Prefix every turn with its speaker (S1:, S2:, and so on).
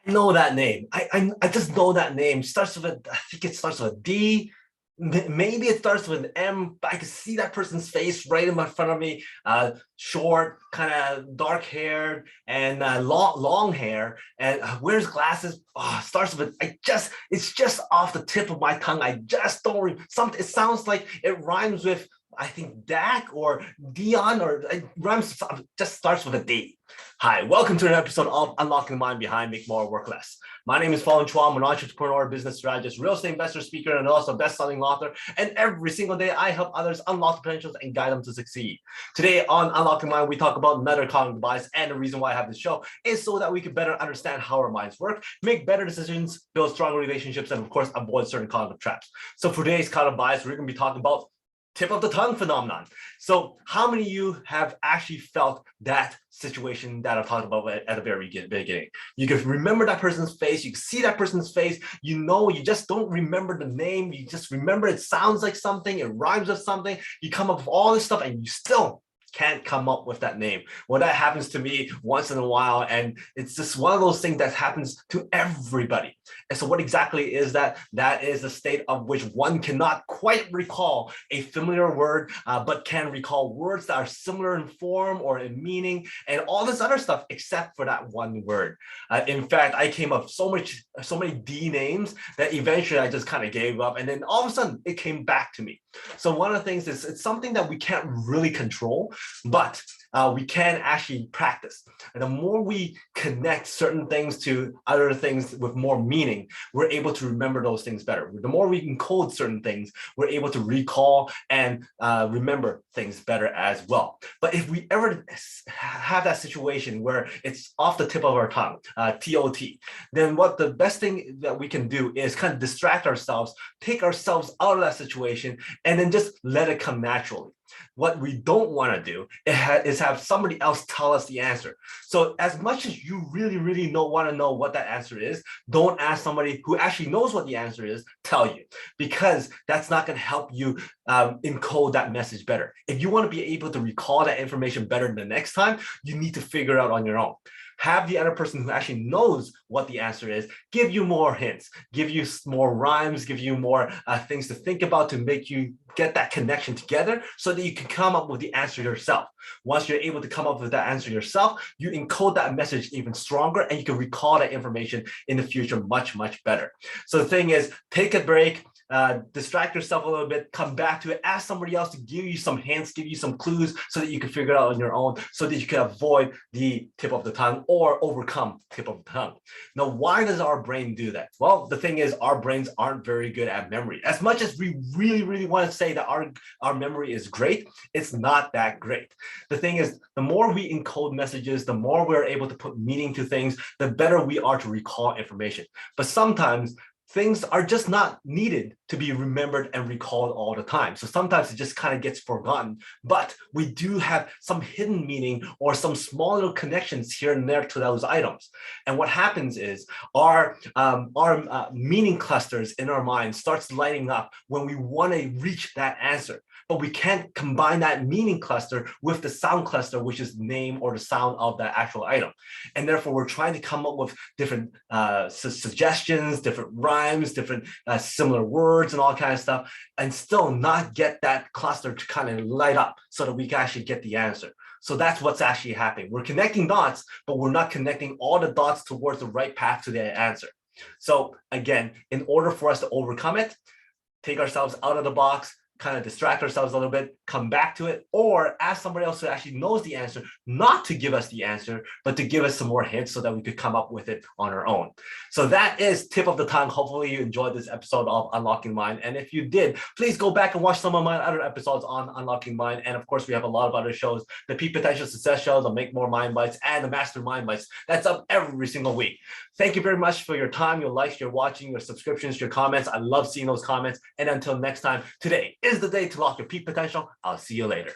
S1: I know that name. I just know that name. Starts with I think it starts with a D. Maybe it starts with an M, but I can see that person's face right in front of me. Short, kind of dark haired, and long hair, and wears glasses. Oh, starts with it's just off the tip of my tongue. I just don't something. It sounds like it rhymes with I think Dak or Dion, or it rhymes just starts with a D. Hi, welcome to an episode of Unlocking the Mind Behind Make More Work Less. My name is Fong. I'm an entrepreneur, business strategist, real estate investor, speaker, and also best-selling author. And every single day, I help others unlock the potentials and guide them to succeed. Today on Unlocking Mind, we talk about metacognitive bias, and the reason why I have this show is so that we can better understand how our minds work, make better decisions, build stronger relationships, and of course, avoid certain cognitive traps. So for today's cognitive bias, we're going to be talking about tip of the tongue phenomenon. So how many of you have actually felt that situation that I talked about at the very beginning? You can remember that person's face, you can see that person's face, you just don't remember the name, you just remember it sounds like something, it rhymes with something, you come up with all this stuff and you still can't come up with that name. Well, that happens to me once in a while, and it's just one of those things that happens to everybody. And so what exactly is that? That is a state of which one cannot quite recall a familiar word, but can recall words that are similar in form or in meaning and all this other stuff except for that one word. In fact, I came up so many D names that eventually I just kind of gave up, and then all of a sudden it came back to me. So one of the things is it's something that we can't really control, but we can actually practice. And the more we connect certain things to other things with more meaning, we're able to remember those things better. The more we encode certain things, we're able to recall and remember things better as well. But if we ever have that situation where it's off the tip of our tongue, TOT, then what the best thing that we can do is kind of distract ourselves, take ourselves out of that situation, and then just let it come naturally. What we don't want to do is have somebody else tell us the answer. So as much as you really want to know what that answer is, don't ask somebody who actually knows what the answer is tell you, because that's not going to help you encode that message better. If you want to be able to recall that information better the next time, you need to figure it out on your own. Have the other person who actually knows what the answer is give you more hints, give you more rhymes, give you more things to think about to make you get that connection together so that you can come up with the answer yourself. Once you're able to come up with that answer yourself, you encode that message even stronger and you can recall that information in the future much better. So the thing is, take a break, distract yourself a little bit, come back to it, ask somebody else to give you some hints, give you some clues so that you can figure it out on your own, so that you can avoid the tip of the tongue or overcome tip of the tongue. Now, why does our brain do that? Well, the thing is, our brains aren't very good at memory. As much as we really want to say that our memory is great, it's not that great. The thing is, the more we encode messages, the more we're able to put meaning to things, the better we are to recall information. But sometimes things are just not needed to be remembered and recalled all the time. So sometimes it just kind of gets forgotten, but we do have some hidden meaning or some small little connections here and there to those items. And what happens is our meaning clusters in our mind starts lighting up when we want to reach that answer. But we can't combine that meaning cluster with the sound cluster, which is the name or the sound of that actual item. And therefore, we're trying to come up with different suggestions, different rhymes, different similar words and all kinds of stuff, and still not get that cluster to kind of light up so that we can actually get the answer. So that's what's actually happening. We're connecting dots, but we're not connecting all the dots towards the right path to the answer. So again, in order for us to overcome it, take ourselves out of the box, kind of distract ourselves a little bit, come back to it, or ask somebody else who actually knows the answer not to give us the answer, but to give us some more hints so that we could come up with it on our own. So that is tip of the tongue. Hopefully you enjoyed this episode of Unlocking Mind. And if you did, please go back and watch some of my other episodes on Unlocking Mind. And of course, we have a lot of other shows, the Peak Potential Success Show, the Make More Mind Bites, and the Master Mind Bites. That's up every single week. Thank you very much for your time, your likes, your watching, your subscriptions, your comments. I love seeing those comments. And until next time, today is the day to lock your peak potential. I'll see you later.